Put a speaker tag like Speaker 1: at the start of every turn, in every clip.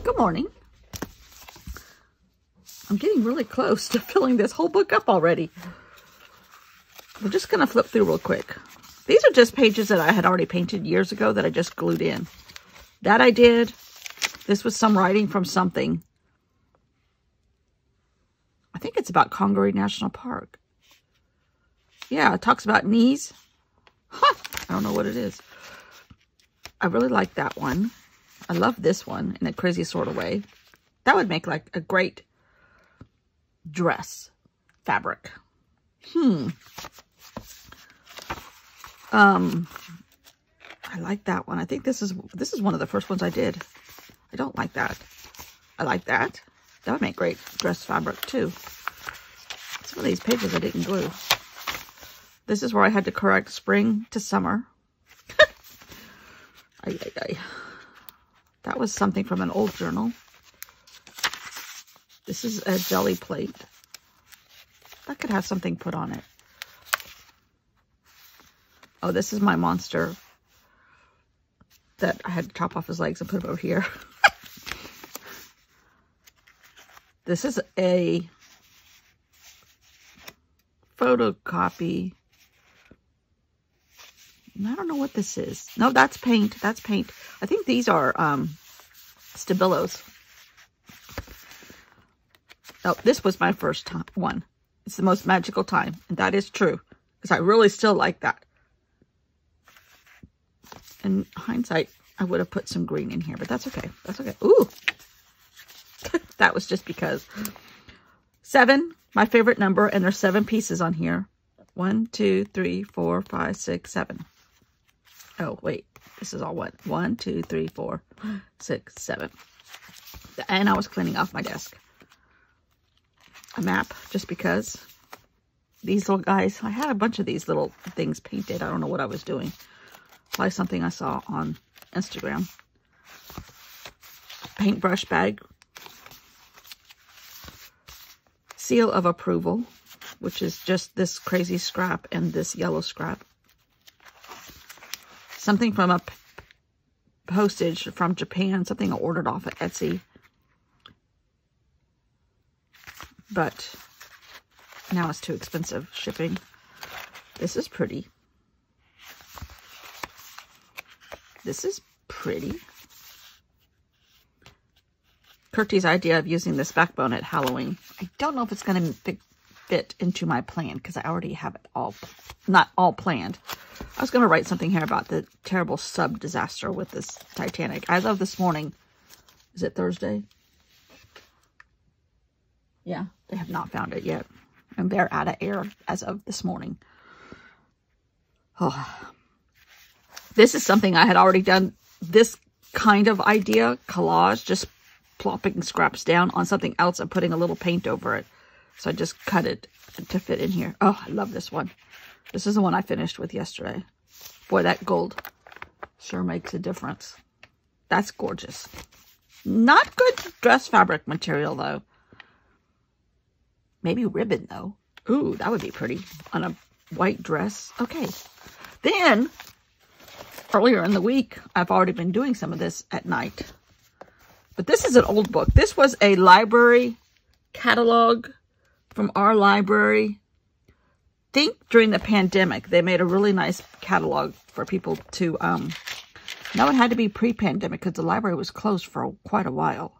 Speaker 1: Good morning. I'm getting really close to filling this whole book up already. We're just going to flip through real quick. These are just pages that I had already painted years ago that I just glued in. That I did. This was some writing from something. I think it's about Congaree National Park. Yeah, it talks about knees. Huh, I don't know what it is. I really like that one. I love this one in a crazy sort of way. That would make like a great dress fabric. I like that one. I think this is one of the first ones I did. I don't like that. I like that. That would make great dress fabric too. Some of these pages I didn't glue. This is where I had to correct spring to summer. That was something from an old journal. This is a jelly plate. That could have something put on it. Oh, this is my monster that I had to chop off his legs and put him over here. This is a photocopy. I don't know what this is. No, that's paint. That's paint. I think these are Stabilos. Oh, this was my first one. It's the most magical time. And that is true. Because I really still like that. In hindsight, I would have put some green in here. But that's okay. That's okay. Ooh. That was just because. 7, my favorite number. And there's 7 pieces on here. 1, 2, 3, 4, 5, 6, 7. Oh, wait. This is all what? 1, 2, 3, 4, 6, 7. And I was cleaning off my desk. A map, just because. These little guys, I had a bunch of these little things painted. I don't know what I was doing. Probably something I saw on Instagram. Paintbrush bag. Seal of approval, which is just this crazy scrap and this yellow scrap. Something from a postage from Japan, something I ordered off of Etsy. But now it's too expensive shipping. This is pretty. This is pretty. Kurtie's idea of using this backbone at Halloween. I don't know if it's going to fit into my plan because I already have it all, not all planned. I was going to write something here about the terrible sub-disaster with this Titanic. As of this morning, is it Thursday? Yeah, they have not found it yet. And they're out of air as of this morning. Oh. This is something I had already done. This kind of idea, collage, just plopping scraps down on something else and putting a little paint over it. So I just cut it to fit in here. Oh, I love this one. This is the one I finished with yesterday. Boy, that gold sure makes a difference. That's gorgeous. Not good dress fabric material, though. Maybe ribbon, though. Ooh, that would be pretty on a white dress. Okay. Then, earlier in the week, I've already been doing some of this at night. But this is an old book. This was a library catalog from our library. I think during the pandemic, they made a really nice catalog for people to, no, it had to be pre-pandemic because the library was closed for quite a while.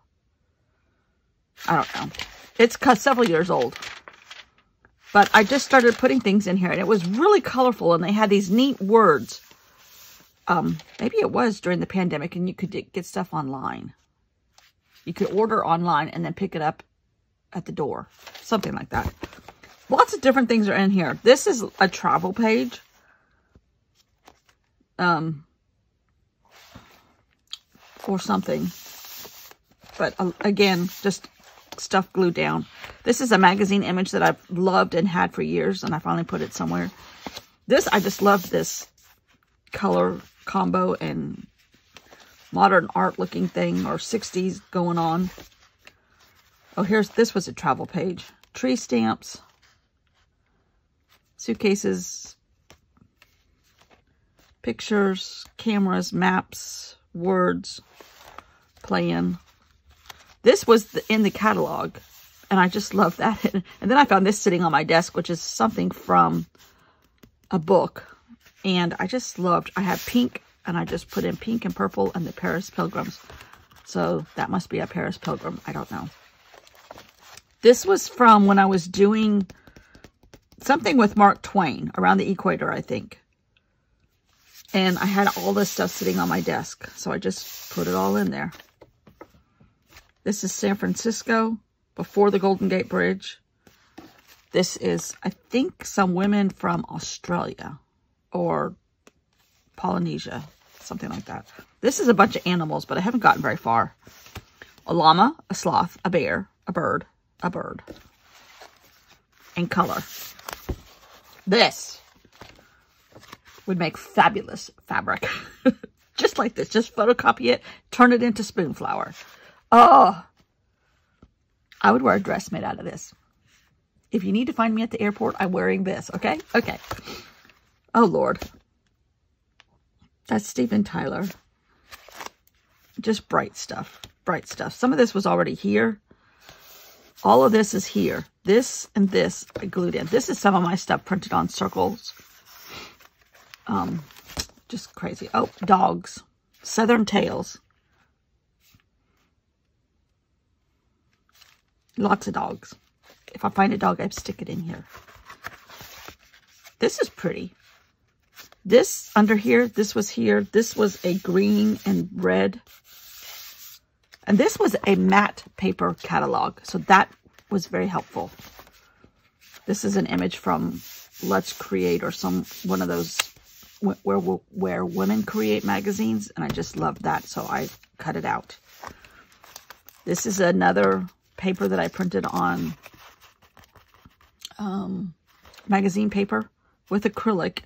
Speaker 1: I don't know. It's several years old. But I just started putting things in here, and it was really colorful, and they had these neat words. Maybe it was during the pandemic, and you could get stuff online. You could order online and then pick it up at the door. Something like that. Lots of different things are in here. This is a travel page. Or something. But again, just stuff glued down. This is a magazine image that I've loved and had for years, and I finally put it somewhere. This, I just love this color combo and modern art looking thing, or 60s going on. Oh, this was a travel page. Tree stamps, suitcases, pictures, cameras, maps, words, plan. This was in the catalog, and I just love that. And then I found this sitting on my desk, which is something from a book. And I just loved, I had pink, and I just put in pink and purple and the Paris Pilgrims. So that must be a Paris Pilgrim. I don't know. This was from when I was doing something with Mark Twain around the equator, I think. And I had all this stuff sitting on my desk. So I just put it all in there. This is San Francisco before the Golden Gate Bridge. This is, I think, some women from Australia or Polynesia, something like that. This is a bunch of animals, but I haven't gotten very far. A llama, a sloth, a bear, a bird, and color. This would make fabulous fabric. Just like this. Just photocopy it, turn it into spoon flower. Oh, I would wear a dress made out of this. If you need to find me at the airport, I'm wearing this, okay? Okay. Oh, Lord. That's Steven Tyler. Just bright stuff. Bright stuff. Some of this was already here. All of this is here. This and this I glued in. This is some of my stuff printed on circles. Just crazy. Oh, dogs. Southern Tales. Lots of dogs. If I find a dog, I stick it in here. This is pretty. This under here, this was here. This was a green and red. And this was a matte paper catalog. So that was very helpful. This is an image from Let's Create or one of those where women create magazines. And I just love that. So I cut it out. This is another paper that I printed on magazine paper with acrylic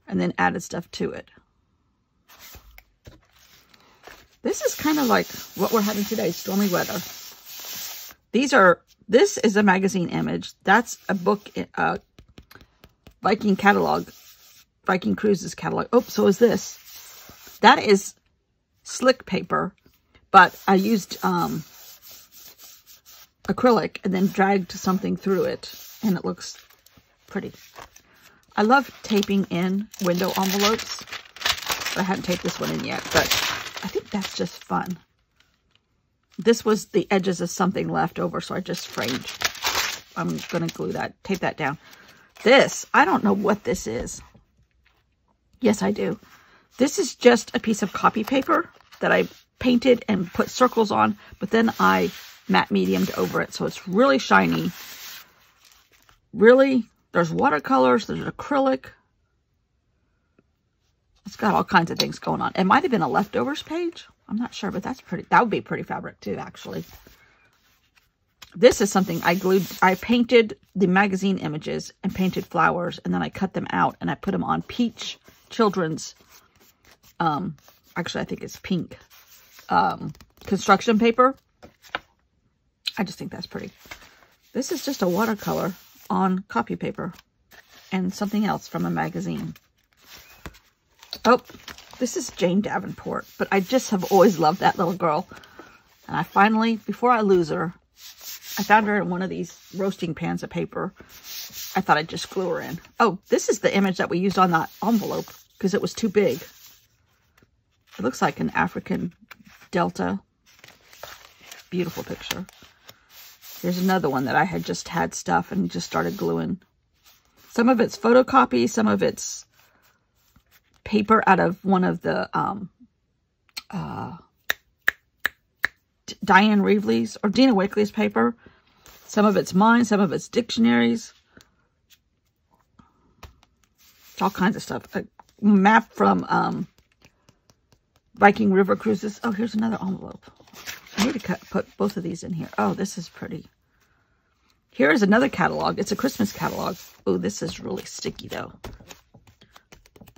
Speaker 1: and then added stuff to it. This is kind of like what we're having today, stormy weather. This is a magazine image. That's a book, Viking catalog, Viking Cruises catalog. Oh, so is this. That is slick paper, but I used acrylic and then dragged something through it, and it looks pretty. I love taping in window envelopes. I haven't taped this one in yet, but I think that's just fun. This was the edges of something left over, so I just framed. I'm going to glue that, tape that down. This, I don't know what this is. Yes, I do. This is just a piece of copy paper that I painted and put circles on, but then I matte mediumed over it, so it's really shiny. Really, there's watercolors, there's acrylic. It's got all kinds of things going on. It might have been a leftovers page. I'm not sure, but that's pretty. That would be pretty fabric too, actually. This is something I glued. I painted the magazine images and painted flowers, and then I cut them out and I put them on peach children's. Actually, I think it's pink construction paper. I just think that's pretty. This is just a watercolor on copy paper and something else from a magazine. Oh, this is Jane Davenport, but I just have always loved that little girl. And I finally, before I lose her, I found her in one of these roasting pans of paper. I thought I'd just glue her in. Oh, this is the image that we used on that envelope because it was too big. It looks like an African Delta. Beautiful picture. Here's another one that I had just had stuff and just started gluing. Some of it's photocopy, some of it's paper out of one of the Diane Reevely's or Dina Wakley's paper. Some of it's mine, some of it's dictionaries. It's all kinds of stuff. A map from Viking River Cruises. Oh, here's another envelope. I need to put both of these in here. Oh, this is pretty. Here is another catalog. It's a Christmas catalog. Oh, this is really sticky, though.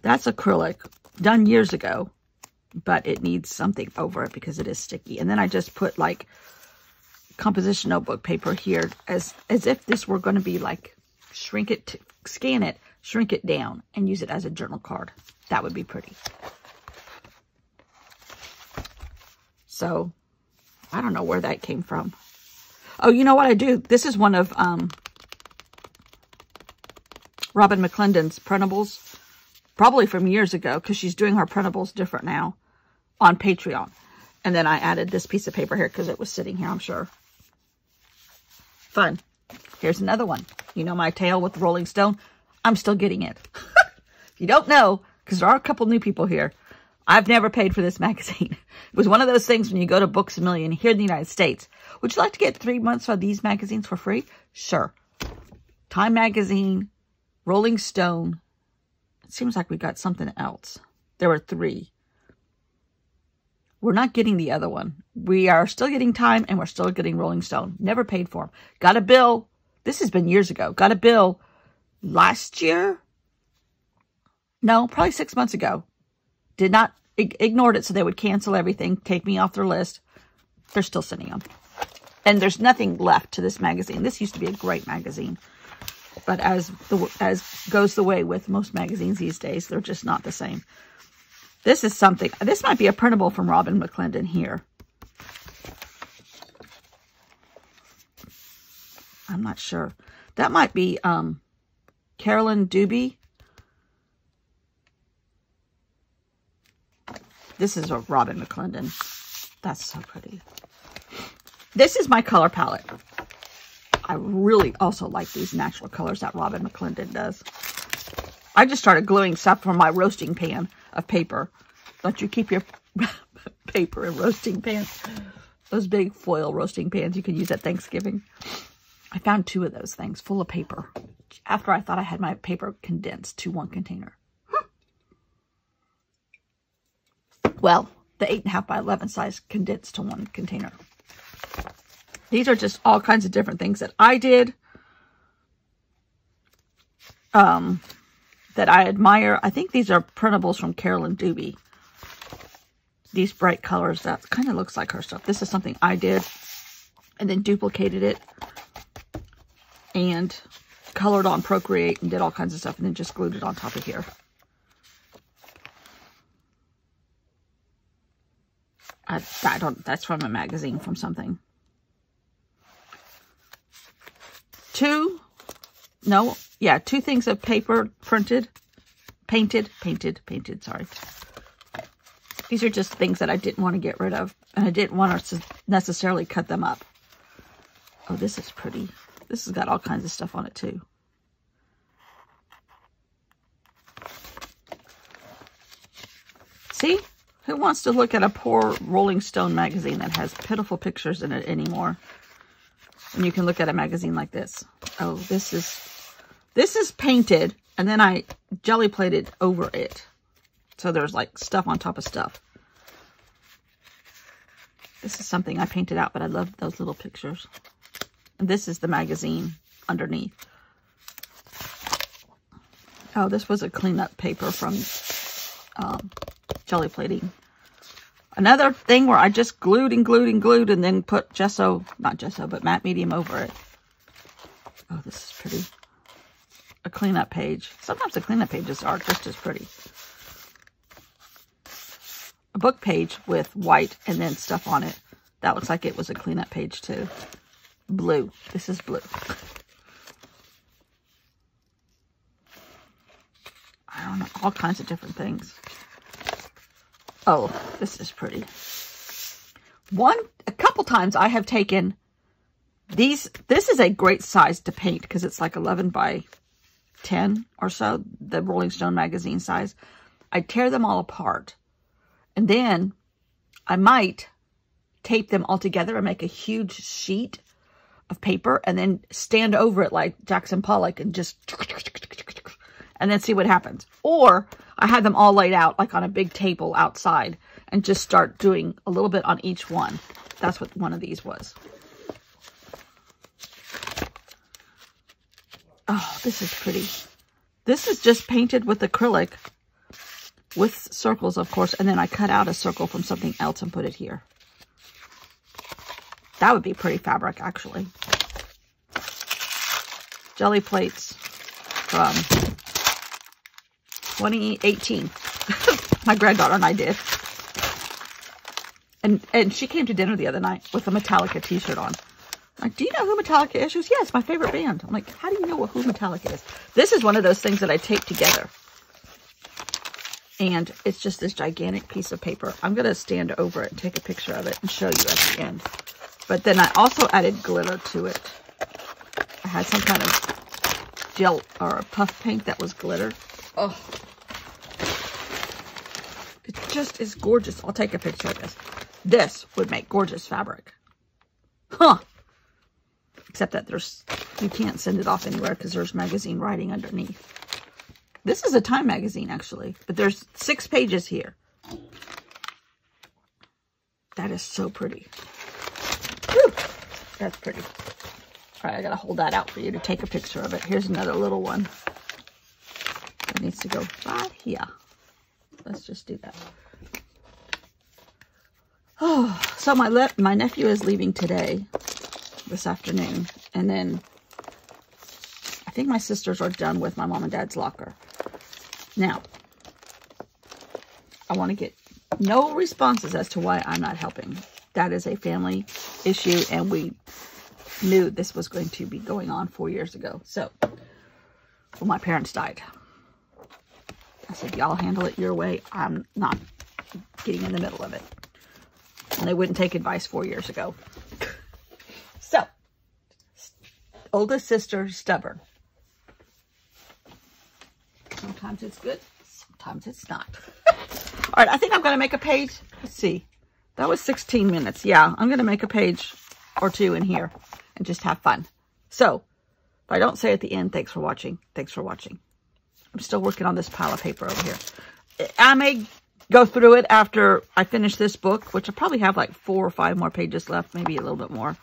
Speaker 1: That's acrylic, done years ago, but it needs something over it because it is sticky. And then I just put, like, composition notebook paper here as if this were going to be, like, scan it, shrink it down, and use it as a journal card. That would be pretty. So, I don't know where that came from. Oh, you know what I do? This is one of Robin McClendon's printables, probably from years ago, because she's doing her printables different now on Patreon. And then I added this piece of paper here because it was sitting here, I'm sure. Fun. Here's another one. You know my tale with the Rolling Stone? I'm still getting it. If you don't know, because there are a couple new people here, I've never paid for this magazine. It was one of those things when you go to Books A Million here in the United States. Would you like to get 3 months of these magazines for free? Sure. Time Magazine, Rolling Stone. It seems like we got something else. There were 3. We're not getting the other one. We are still getting Time and we're still getting Rolling Stone. Never paid for them. Got a bill. This has been years ago. Got a bill last year. No, probably 6 months ago. Did not, ignored it so they would cancel everything, take me off their list. They're still sending them. And there's nothing left to this magazine. This used to be a great magazine. But as goes the way with most magazines these days, they're just not the same. This is something, this might be a printable from Robin McClendon here. I'm not sure. That might be Carolyn Doobie. This is a Robin McClendon. That's so pretty. This is my color palette. I really also like these natural colors that Robin McClendon does. I just started gluing stuff from my roasting pan of paper. Don't you keep your paper in roasting pans? Those big foil roasting pans you can use at Thanksgiving. I found 2 of those things full of paper after I thought I had my paper condensed to 1 container. Well, the 8.5 by 11 size condensed to 1 container. These are just all kinds of different things that I did. That I admire. I think these are printables from Carolyn Doobie. These bright colors, that kind of looks like her stuff. This is something I did and then duplicated it and colored on Procreate and did all kinds of stuff and then just glued it on top of here. I don't, that's from a magazine, from something. 2 things of paper painted, sorry. These are just things that I didn't want to get rid of, and I didn't want to necessarily cut them up. Oh, this is pretty. This has got all kinds of stuff on it, too. See? Who wants to look at a poor Rolling Stone magazine that has pitiful pictures in it anymore? And you can look at a magazine like this. Oh, this is painted, and then I jelly plated over it. So there's like stuff on top of stuff. This is something I painted out, but I love those little pictures. And this is the magazine underneath. Oh, this was a cleanup paper from jelly plating. Another thing where I just glued and glued and glued and then put gesso, not gesso, but matte medium over it. Oh, this is pretty. A cleanup page. Sometimes the cleanup pages are just as pretty. A book page with white and then stuff on it. That looks like it was a cleanup page too. Blue. This is blue. I don't know. All kinds of different things. Oh, this is pretty. A couple times I have taken these. This is a great size to paint because it's like 11 by 10 or so, the Rolling Stone magazine size. I tear them all apart. And then I might tape them all together and make a huge sheet of paper and then stand over it like Jackson Pollock and just, and then see what happens. Or I had them all laid out like on a big table outside and just start doing a little bit on each one. That's what one of these was. Oh, this is pretty. This is just painted with acrylic with circles, of course, and then I cut out a circle from something else and put it here. That would be pretty fabric, actually. Jelly plates from 2018. My granddaughter and I did. And she came to dinner the other night with a Metallica t-shirt on. I'm like, do you know who Metallica is? She goes, yes, my favorite band. I'm like, how do you know who Metallica is? This is one of those things that I tape together. And it's just this gigantic piece of paper. I'm going to stand over it and take a picture of it and show you at the end. But then I also added glitter to it. I had some kind of gel or puff paint that was glitter. Oh, it just is gorgeous. I'll take a picture of this. This would make gorgeous fabric. Huh. Except that you can't send it off anywhere because there's magazine writing underneath. This is a Time magazine, actually. But there's 6 pages here. That is so pretty. Whew. That's pretty. All right, I got to hold that out for you to take a picture of it. Here's another little one. It needs to go right here. Let's just do that. Oh, so my nephew is leaving today, this afternoon. And then I think my sisters are done with my mom and dad's locker. Now, I want to get no responses as to why I'm not helping. That is a family issue, and we knew this was going to be going on 4 years ago. So, when my parents died, I said, y'all handle it your way. I'm not getting in the middle of it. And they wouldn't take advice 4 years ago. So, oldest sister, stubborn. Sometimes it's good, sometimes it's not. All right, I think I'm going to make a page. Let's see. That was 16 minutes. Yeah, I'm going to make a page or 2 in here and just have fun. So, if I don't say at the end, thanks for watching. Thanks for watching. I'm still working on this pile of paper over here. I may go through it after I finish this book, which I probably have like 4 or 5 more pages left, maybe a little bit more.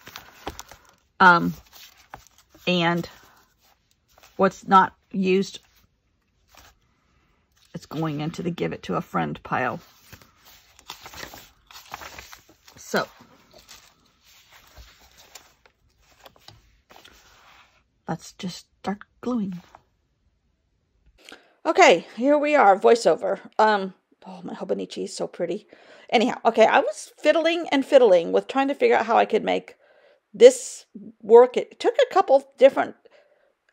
Speaker 1: And what's not used, it's going into the give it to a friend pile. So, let's just start gluing. Okay, here we are, voiceover. Oh, my Hobonichi is so pretty. Anyhow, okay, I was fiddling and fiddling with trying to figure out how I could make this work. It took a couple different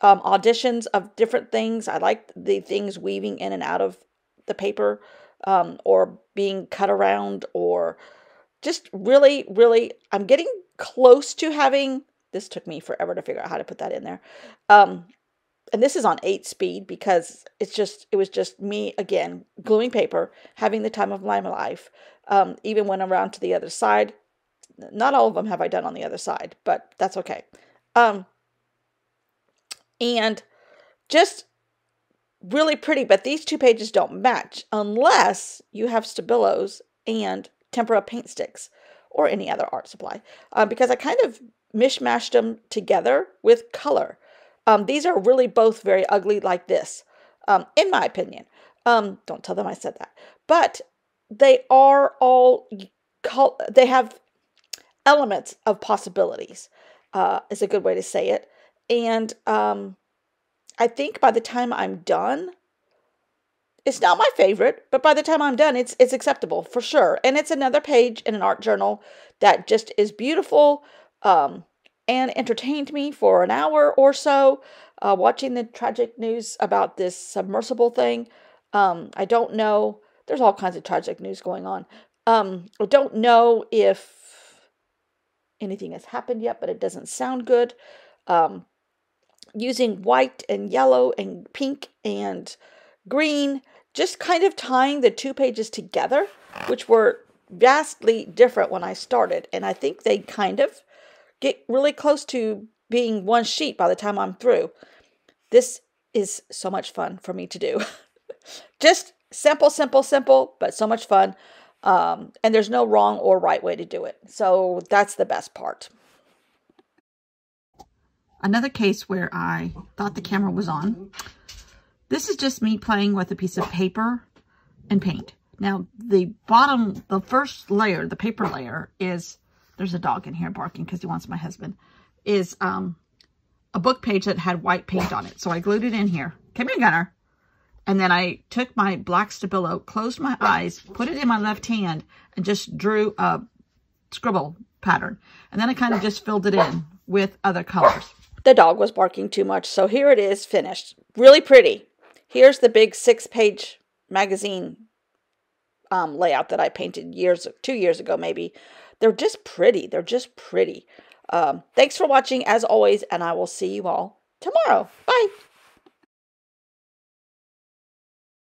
Speaker 1: auditions of different things. I liked the things weaving in and out of the paper, or being cut around, or just really, really, I'm getting close to having, this took me forever to figure out how to put that in there. And this is on 8 speed because it was just me, again, gluing paper, having the time of my life. Even went around to the other side. Not all of them have I done on the other side, but that's okay. And just really pretty, but these 2 pages don't match unless you have Stabilos and tempera paint sticks or any other art supply, because I kind of mishmashed them together with color. These are really both very ugly like this, in my opinion. Don't tell them I said that. But they are all, they have elements of possibilities, is a good way to say it. And I think by the time I'm done, it's not my favorite, but by the time I'm done, it's acceptable for sure. And it's another page in an art journal that just is beautiful, and entertained me for an hour or so, watching the tragic news about this submersible thing. I don't know. There's all kinds of tragic news going on. I don't know if anything has happened yet, but it doesn't sound good. Using white and yellow and pink and green, just kind of tying the 2 pages together, which were vastly different when I started. And I think they kind of get really close to being one sheet by the time I'm through. This is so much fun for me to do. Just simple, simple, simple, but so much fun. And there's no wrong or right way to do it. So that's the best part. Another case where I thought the camera was on. This is just me playing with a piece of paper and paint. Now, the bottom, the first layer, the paper layer is, there's a dog in here barking because he wants my husband, is a book page that had white paint on it. So I glued it in here. Come here, Gunner. And then I took my black Stabilo, closed my eyes, put it in my left hand, and just drew a scribble pattern. And then I kind of just filled it in with other colors. The dog was barking too much, so here it is finished. Really pretty. Here's the big 6-page magazine layout that I painted 2 years ago maybe. They're just pretty. They're just pretty. Thanks for watching as always, and I will see you all tomorrow. Bye.